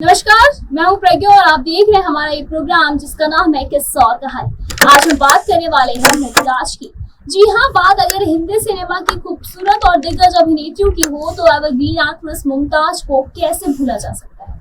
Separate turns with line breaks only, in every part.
नमस्कार, मैं हूं प्रज्ञा और आप देख रहे हैं हमारा ये प्रोग्राम जिसका नाम है किस्सा और कहानी। आज हम बात करने वाले हैं मुमताज की। जी हाँ, बात अगर हिंदी सिनेमा की खूबसूरत और दिग्गज अभिनेत्रियों की हो तो एवरग्रीन एक्ट्रेस मुमताज को कैसे भूला जा सकता है।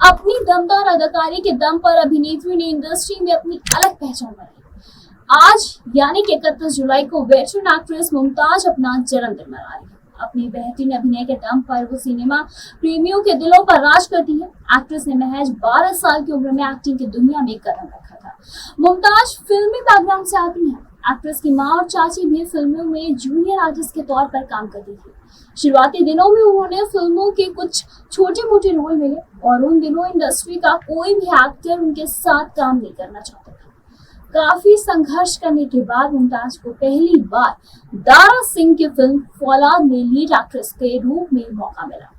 अपनी दमदार अदाकारी के दम पर अभिनेत्री ने इंडस्ट्री में अपनी अलग पहचान बनाई। आज यानी कि 31 जुलाई को वेटरन एक्ट्रेस मुमताज अपना जन्मदिन मना रही है। अपनी बेहतरीन अभिनय के दम पर वो सिनेमा प्रेमियों के दिलों पर राज करती है। एक्ट्रेस ने महज 12 साल की उम्र में एक्टिंग की दुनिया में कदम रखा था। मुमताज फिल्मी बैकग्राउंड से आती हैं। एक्ट्रेस की माँ और चाची भी फिल्मों में जूनियर आर्टिस्ट के तौर पर काम करती थी। शुरुआती दिनों में उन्होंने फिल्मों के कुछ छोटे मोटे रोल मिले और उन दिनों इंडस्ट्री का कोई भी एक्टर उनके साथ काम नहीं करना चाहता था। काफी संघर्ष करने के बाद मुमताज को पहली बार दारा सिंह की फिल्म फौलाद में लीड एक्ट्रेस के रूप में मौका मिला।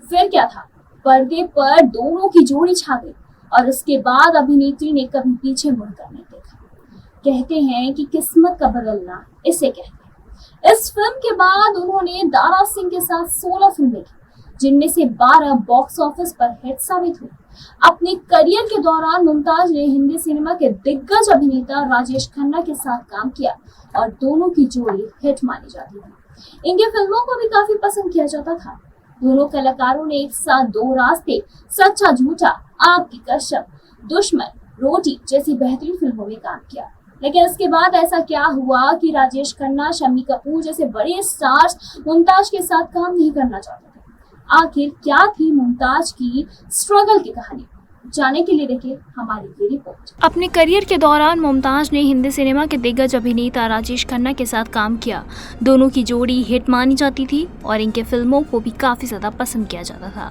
फिर क्या था, पर्दे पर दोनों की जोड़ी छा गई और इसके बाद अभिनेत्री ने कभी पीछे मुड़कर नहीं देखा। कहते हैं कि किस्मत का बदलना इसे कहते हैं। इस फिल्म के बाद उन्होंने दारा सिंह के साथ 16 फिल्में की, जिनमें से 12 बॉक्स ऑफिस पर हिट साबित हुई। अपने करियर के दौरान मुमताज ने हिंदी सिनेमा के दिग्गज अभिनेता राजेश खन्ना के साथ काम किया और दोनों की जोड़ी हिट मानी जाती थी। इनकी फिल्मों को भी काफी पसंद किया जाता था। दोनों कलाकारों ने एक साथ दो रास्ते, सच्चा झूठा, आपकी कसम, दुश्मन, रोटी जैसी बेहतरीन फिल्मों में काम किया। लेकिन इसके बाद ऐसा क्या हुआ कि राजेश खन्ना, शम्मी कपूर जैसे बड़े स्टार्स मुमताज के साथ काम नहीं करना चाहते थे। आखिर क्या थी मुमताज की स्ट्रगल की कहानी, जानने के लिए देखिए हमारी ये रिपोर्ट।
अपने करियर के दौरान मुमताज ने हिंदी सिनेमा के दिग्गज अभिनेता राजेश खन्ना के साथ काम किया। दोनों की जोड़ी हिट मानी जाती थी और इनके फिल्मों को भी काफ़ी ज़्यादा पसंद किया जाता था।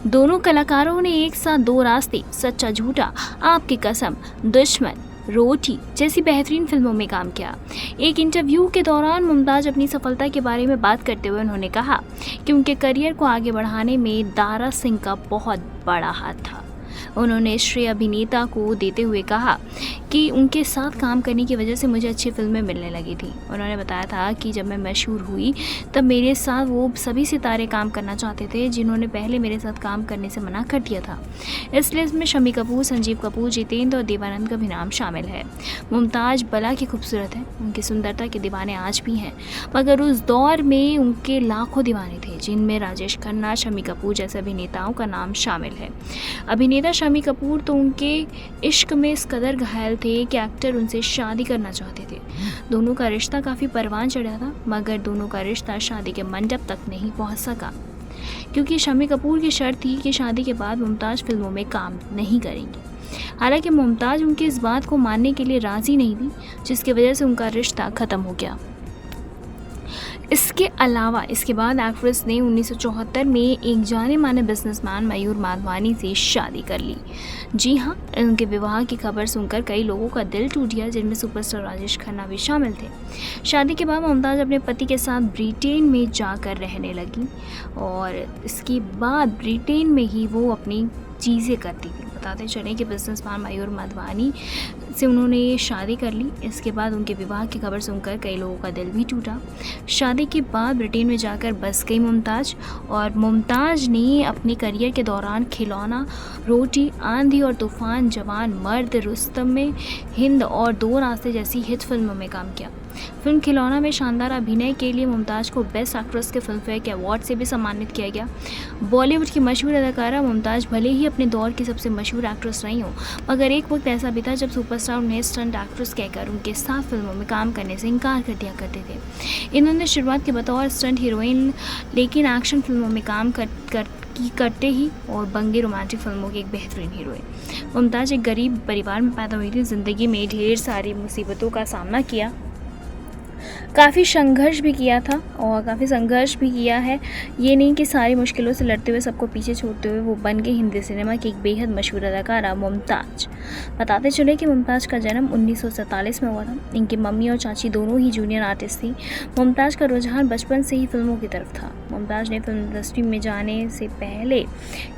दोनों कलाकारों ने एक साथ दो रास्ते, सच्चा झूठा, आपकी कसम, दुश्मन, रोटी जैसी बेहतरीन फिल्मों में काम किया। एक इंटरव्यू के दौरान मुमताज अपनी सफलता के बारे में बात करते हुए उन्होंने कहा कि उनके करियर को आगे बढ़ाने में दारा सिंह का बहुत बड़ा हाथ था। उन्होंने श्रेय अभिनेता को देते हुए कहा कि उनके साथ काम करने की वजह से मुझे अच्छी फिल्में मिलने लगी थी। उन्होंने बताया था कि जब मैं मशहूर हुई तब मेरे साथ वो सभी सितारे काम करना चाहते थे जिन्होंने पहले मेरे साथ काम करने से मना कर दिया था। इस लिस्ट में शम्मी कपूर, संजीव कपूर, जितेंद्र और देवानंद का भी नाम शामिल है। मुमताज बला की खूबसूरत है, उनकी सुंदरता के दीवाने आज भी हैं, मगर उस दौर में उनके लाखों दीवाने थे, जिनमें राजेश खन्ना, शम्मी कपूर जैसे अभिनेताओं का नाम शामिल है। अभिनेता शम्मी कपूर तो उनके इश्क में इस कदर घायल थे कि एक्टर उनसे शादी करना चाहते थे। दोनों का रिश्ता काफ़ी परवान चढ़ा था, मगर दोनों का रिश्ता शादी के मंडप तक नहीं पहुंच सका, क्योंकि शम्मी कपूर की शर्त थी कि शादी के बाद मुमताज फिल्मों में काम नहीं करेंगी। हालांकि मुमताज उनकी इस बात को मानने के लिए राज़ी नहीं थी, जिसकी वजह से उनका रिश्ता ख़त्म हो गया। इसके अलावा इसके बाद एक्ट्रेस ने 1974 में एक जाने माने बिजनेसमैन मयूर माधवानी से शादी कर ली। जी हाँ, उनके विवाह की खबर सुनकर कई लोगों का दिल टूट गया, जिनमें सुपरस्टार राजेश खन्ना भी शामिल थे। शादी के बाद मुमताज अपने पति के साथ ब्रिटेन में जाकर रहने लगी और इसके बाद ब्रिटेन में ही वो अपनी चीज़ें करती थी। बताते चलें कि बिजनेसमैन मयूर माधवानी से उन्होंने शादी कर ली। इसके बाद उनके विवाह की खबर सुनकर कई लोगों का दिल भी टूटा। शादी के बाद ब्रिटेन में जाकर बस गई मुमताज, और मुमताज ने अपने करियर के दौरान खिलौना, रोटी, आंधी और तूफान, जवान मर्द, रुस्तम में, हिंद और दो रास्ते जैसी हिट फिल्मों में काम किया। फिल्म खिलौना में शानदार अभिनय के लिए मुमताज को बेस्ट एक्ट्रेस के फिल्म फेयर के अवार्ड से भी सम्मानित किया गया। बॉलीवुड की मशहूर अदाकारा मुमताज भले ही अपने दौर की सबसे मशहूर एक्ट्रेस रही हों, मगर एक वक्त ऐसा भी था जब सुपरस्टार उन्हें स्टंट एक्ट्रेस कहकर उनके साथ फिल्मों में काम करने से इनकार कर दिया करते थे। इन्होंने शुरुआत की बतौर स्टंट हीरोइन, लेकिन एक्शन फिल्मों में काम करते ही और बंगी रोमांटिक फिल्मों की एक बेहतरीन हीरोइन। मुमताज एक गरीब परिवार में पैदा हुई थी। ज़िंदगी में ढेर सारी मुसीबतों का सामना किया, काफ़ी संघर्ष भी किया था और काफ़ी संघर्ष भी किया है। ये नहीं कि सारी मुश्किलों से लड़ते हुए सबको पीछे छोड़ते हुए वो बन गई हिंदी सिनेमा की एक बेहद मशहूर अदाकारा मुमताज। बताते चले कि मुमताज का जन्म 1947 में हुआ था। इनकी मम्मी और चाची दोनों ही जूनियर आर्टिस्ट थी। मुमताज का रुझान बचपन से ही फिल्मों की तरफ था। मुमताज ने फिल्म इंडस्ट्री में जाने से पहले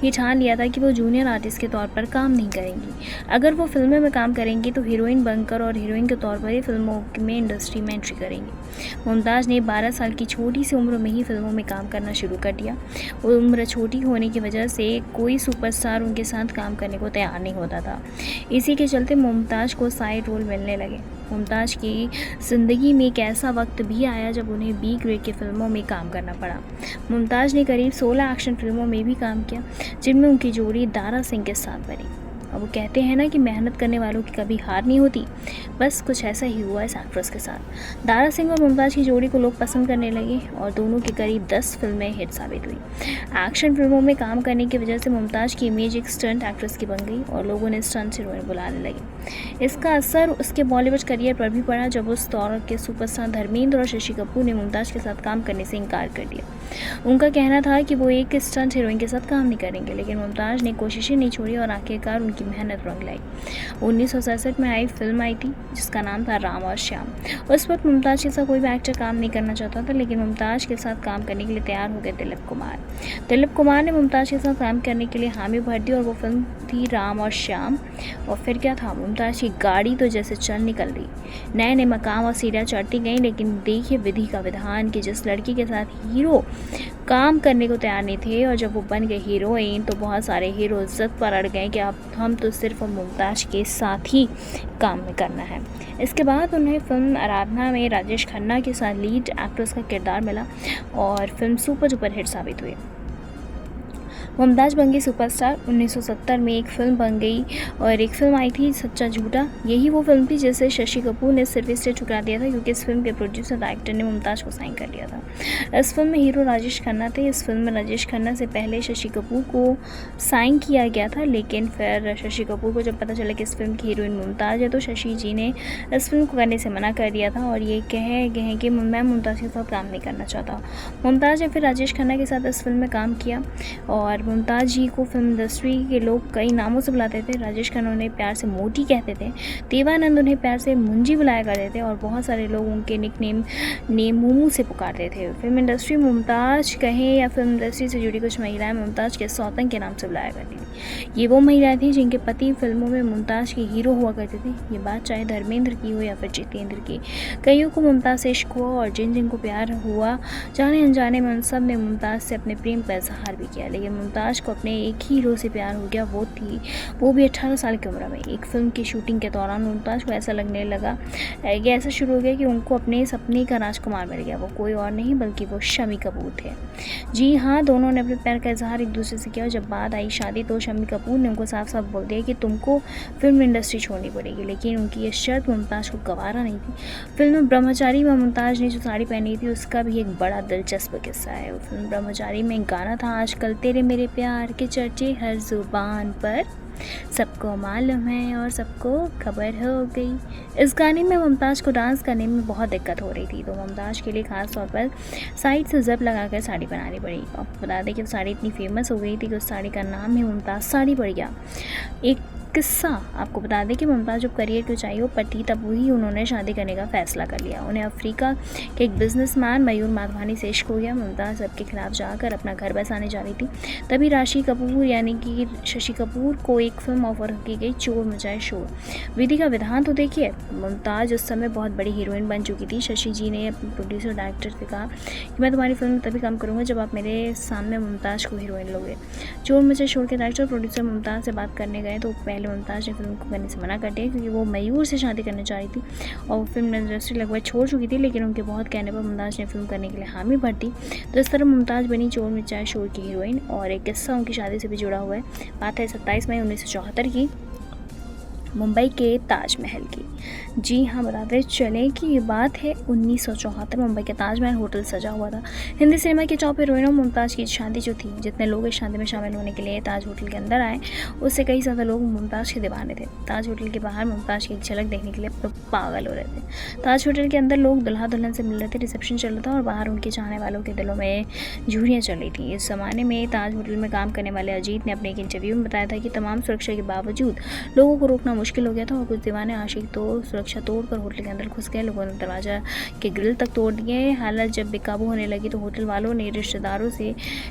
ही ठान लिया था कि वो जूनियर आर्टिस्ट के तौर पर काम नहीं करेंगी। अगर वो फिल्मों में काम करेंगी तो हीरोइन बनकर और हीरोइन के तौर पर ही फिल्मों में इंडस्ट्री में एंट्री करेंगी। मुमताज़ ने 12 साल की छोटी सी उम्र में ही फिल्मों में काम करना शुरू कर दिया। उम्र छोटी होने की वजह से कोई सुपरस्टार उनके साथ काम करने को तैयार नहीं होता था। इसी के चलते मुमताज़ को साइड रोल मिलने लगे। मुमताज़ की ज़िंदगी में एक ऐसा वक्त भी आया जब उन्हें बी ग्रेड की फिल्मों में काम करना पड़ा। मुमताज़ ने करीब 16 एक्शन फिल्मों में भी काम किया, जिनमें उनकी जोड़ी दारा सिंह के साथ बनी। अब वो कहते हैं ना कि मेहनत करने वालों की कभी हार नहीं होती, बस कुछ ऐसा ही हुआ इस एक्ट्रेस के साथ। दारा सिंह और मुमताज़ की जोड़ी को लोग पसंद करने लगे और दोनों की करीब 10 फिल्में हिट साबित हुई। एक्शन फिल्मों में काम करने की वजह से मुमताज़ की इमेज एक स्टंट एक्ट्रेस की बन गई और लोगों ने स्टंट हीरोइन बुलाने लगे। इसका असर उसके बॉलीवुड करियर पर भी पड़ा, जब उस दौर के सुपरस्टार धर्मेंद्र और शशि कपूर ने मुमताज़ के साथ काम करने से इनकार कर दिया। उनका कहना था कि वो एक स्टंट हीरोइन के साथ काम नहीं करेंगे, लेकिन मुमताज़ ने कोशिशें नहीं छोड़ी और आखिरकार उनकी मेहनत रंग लाई। 1967 में आई फिल्म आई थी जिसका नाम था राम और श्याम। उस वक्त मुमताज़ के साथ कोई भी एक्टर काम नहीं करना चाहता था, लेकिन मुमताज़ के साथ काम करने के लिए तैयार हो गए दिलीप कुमार। दिलीप कुमार ने मुमताज़ के साथ काम करने के लिए हामी भर दी और वो फिल्म थी राम और श्याम। और फिर क्या था, मुमताज़ की गाड़ी तो जैसे चल निकल रही, नए नए मकाम और सीढ़ियाँ चढ़ती गई। लेकिन देखिए विधि का विधान कि जिस लड़की के साथ हीरो काम करने को तैयार नहीं थे और जब वो बन गए हीरोइन, तो बहुत सारे हीरो इज्जत पर अड़ गए कि अब हम तो सिर्फ मुमताज़ के साथ ही काम में करना है। इसके बाद उन्हें फिल्म आराधना में राजेश खन्ना के साथ लीड एक्ट्रेस का किरदार मिला और फिल्म सुपर डुपर हिट साबित हुई। मुमताज़ बन गई सुपरस्टार। 1970 में एक फ़िल्म बन गई और एक फ़िल्म आई थी सच्चा झूठा। यही वो फिल्म थी जिसे शशि कपूर ने सिर्फ इसलिए ठुकरा दिया था क्योंकि इस फिल्म के प्रोड्यूसर डायरेक्टर ने मुमताज़ को साइन कर लिया था। इस फिल्म में हीरो राजेश खन्ना थे। इस फिल्म में राजेश खन्ना से पहले शशि कपूर को साइन किया गया था, लेकिन फिर शशि कपूर को जब पता चला कि इस फिल्म की हीरोइन मुमताज़ है तो शशि जी ने इस फिल्म को करने से मना कर दिया था और ये कहे गए हैं कि मैं मुमताज़ के साथ काम नहीं करना चाहता। मुमताज़ ने फिर राजेश खन्ना के साथ इस फिल्म में काम किया और मुमताज़ जी को फिल्म इंडस्ट्री के लोग कई नामों से बुलाते थे। राजेश खन्ना उन्हें प्यार से मोटी कहते थे, देवानंद उन्हें प्यार से मुंजी बुलाया करते थे और बहुत सारे लोग उनके निकनेम मोमू से पुकारते थे। फिल्म इंडस्ट्री मुमताज़ कहें या फिल्म इंडस्ट्री से जुड़ी कुछ महिलाएं मुमताज़ के सौतन के नाम से बुलाया करती थी। ये वो महिलाएं थी जिनके पति फिल्मों में मुमताज़ के हीरो हुआ करते थे। ये बात चाहे धर्मेंद्र की हो या फिर जितेंद्र की। कईयों को मुमताज़ से इश्क हुआ और जिनको प्यार हुआ, जाने अनजाने में उन सब ने मुमताज़ से अपने प्रेम का इजहार भी किया। लेकिन मुमताज़ को अपने एक ही हीरो से प्यार हो गया, वो भी 18 साल की उम्र में। एक फिल्म की शूटिंग के दौरान मुमताज़ को ऐसा लगने लगा, ये ऐसा शुरू हो गया कि उनको अपने सपने का राजकुमार मिल गया। वो कोई और नहीं बल्कि वो शम्मी कपूर थे। जी हाँ, दोनों ने अपने प्यार का इजहार एक दूसरे से किया और जब बात आई शादी तो शम्मी कपूर ने उनको साफ साफ बोल दिया कि तुमको फिल्म इंडस्ट्री छोड़नी पड़ेगी। लेकिन उनकी ये शर्त मुमताज़ को गवारा नहीं थी। फिल्म ब्रह्मचारी में मुमताज़ ने जो साड़ी पहनी थी उसका भी एक बड़ा दिलचस्प किस्सा है। फिल्म ब्रह्मचारी में एक गाना था, आजकल तेरे मेरे प्यार के चर्चे हर जुबान पर, सबको मालूम है और सबको खबर हो गई। इस गाने में मुमताज़ को डांस करने में बहुत दिक्कत हो रही थी, तो मुमताज़ के लिए ख़ास तौर पर साइड से ज़ब लगाकर साड़ी बनानी पड़ी। आपको बता दें कि साड़ी इतनी फेमस हो गई थी कि उस साड़ी का नाम ही मुमताज़ साड़ी पड़ गया। एक किस्सा आपको बता दें कि मुमताज़ जब करियर की ऊंचाइयों पर थी तब ही उन्होंने शादी करने का फैसला कर लिया। उन्हें अफ्रीका के एक बिजनेसमैन मयूर माधवानी से इश्क हो गया। मुमताज़ सबके खिलाफ जाकर अपना घर बसाने जा रही थी, तभी राशि कपूर यानी कि शशि कपूर को एक फिल्म ऑफर की गई, चोर मचाए शोर। विधि का विधान तो देखिए, मुमताज़ उस समय बहुत बड़ी हीरोइन बन चुकी थी। शशि जी ने अपने प्रोड्यूसर डायरेक्टर से कहा कि मैं तुम्हारी फिल्म में तभी काम करूँगा जब आप मेरे सामने मुमताज़ को हीरोइन लोगे। चोर मचाए शोर के डायरेक्टर प्रोड्यूसर मुमताज़ से बात करने गए तो पहले मुमताज़ ने फिल्म को करने से मना कर दिया क्योंकि वो मयूर से शादी करना चाह रही थी और फिल्म इंडस्ट्री लगभग छोड़ चुकी थी। लेकिन उनके बहुत कहने पर मुमताज़ ने फिल्म करने के लिए हामी भर दी। तो इस तरह मुमताज़ बनी चोर मचाए शोर की हीरोइन। और एक किस्सा उनकी शादी से भी जुड़ा हुआ है। बात है 27 मई 1974 की, मुंबई के ताजमहल की। जी हाँ, बताते चलें कि ये बात है 1974। मुंबई के ताजमहल होटल सजा हुआ था। हिंदी सिनेमा की टॉप हीरोइनों मुमताज़ की शादी जो थी, जितने लोग इस शादी में शामिल होने के लिए ताज होटल के अंदर आए उससे कई ज़्यादा लोग मुमताज़ के दीवाने थे। ताज होटल के बाहर मुमताज़ की एक झलक देखने के लिए लोग पागल हो रहे थे। ताज होटल के अंदर लोग दुल्हा दुल्हन से मिल रहे थे, रिसेप्शन चल रहा था और बाहर उनके चाहने वालों के दिलों में झुर्रियाँ चल रही थी। इस ज़माने में ताज होटल में काम करने वाले अजीत ने अपने एक इंटरव्यू में बताया था कि तमाम सुरक्षा के बावजूद लोगों को रोकना मुश्किल हो गया था और कुछ दीवाने आशिक तो सुरक्षा तोड़कर होटल के अंदर घुस गए। लोगों ने दरवाजा के ग्रिल तक तोड़ दिए। हालत जब बेकाबू होने लगी तो होटल वालों ने रिश्तेदारों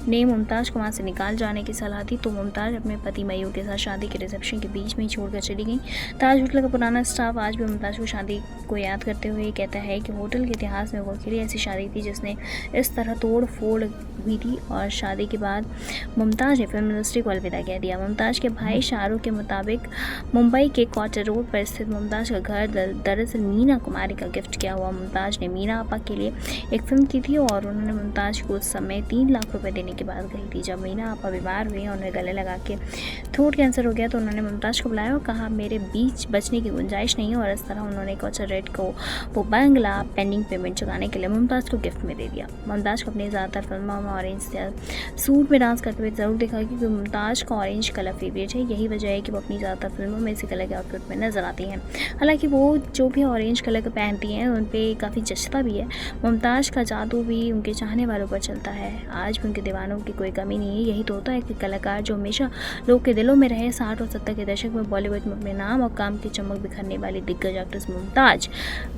ने मुमताज़ को वहाँ से निकाल जाने की सलाह दी, तो मुमताज़ अपने पति मयूर के साथ शादी के रिसेप्शन के बीच में ही छोड़कर चली गई। ताज होटल का पुराना स्टाफ आज भी मुमताज़ को शादी को याद करते हुए कहता है कि होटल के इतिहास में वो अकेली ऐसी शादी थी जिसने इस तरह तोड़ फोड़ हुई थी। और शादी के बाद मुमताज़ ने फिल्म इंडस्ट्री को अलविदा कह दिया। मुमताज़ के भाई शाहरुख के मुताबिक मुंबई के क्वार्टर रोड पर स्थित मुमताज़ का घर दरअसल मीना कुमारी का गिफ्ट किया हुआ। मुमताज़ ने मीना आपा के लिए एक फिल्म की थी और उन्होंने मुमताज़ को उस समय 3 लाख रुपए देने की बात कही थी। जब मीना आपा बीमार हुई और उन्हें गले लगा के थ्रोट कैंसर हो गया तो उन्होंने मुमताज़ को बुलाया और कहा मेरे बीच बचने की गुंजाइश नहीं है, और इस तरह उन्होंने क्वार्टर रेड को वो बंगला पेंडिंग पेमेंट चुकाने के लिए मुमताज़ को गिफ्ट में दे दिया। मुमताज़ को अपनी ज़्यादातर फिल्मों में ऑरेंज सूट में डांस करते हुए ज़रूर देखा क्योंकि मुमताज़ का ऑरेंज कलर फेवरेट है। यही वजह है कि वो अपनी ज़्यादातर फिल्मों में इसी कलर के आउटफिट में नजर आती हैं। हालांकि वो जो भी ऑरेंज कलर का पहनती हैं उन पर काफ़ी जचता भी है। मुमताज़ का जादू भी उनके चाहने वालों पर चलता है। आज भी उनके दीवानों की कोई कमी नहीं है। यही तो होता है कि कलाकार जो हमेशा लोग के दिलों में रहे। 60 और 70 के दशक में बॉलीवुड में अपने नाम और काम की चमक बिखरने वाली दिग्गज एक्ट्रेस मुमताज़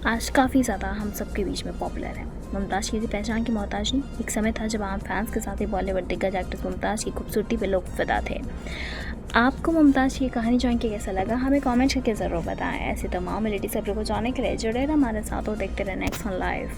आज काफ़ी ज़्यादा हम सबके बीच में पॉपुलर है। मुमताज़ किसी पहचान की मोहताज नहीं। एक समय था जब आम फैंस के साथ ही बॉलीवुड दिग्गज एक्ट्रेस मुमताज़ की खूबसूरती पे लोग फिदा थे। आपको मुमताज़ की कहानी जान के कैसा लगा हमें कमेंट करके ज़रूर बताएं। ऐसी तमाम लेटेस्ट खबरों को जानने के लिए जुड़े रहें हमारे साथ और देखते रहें नेक्स्ट ऑन लाइव।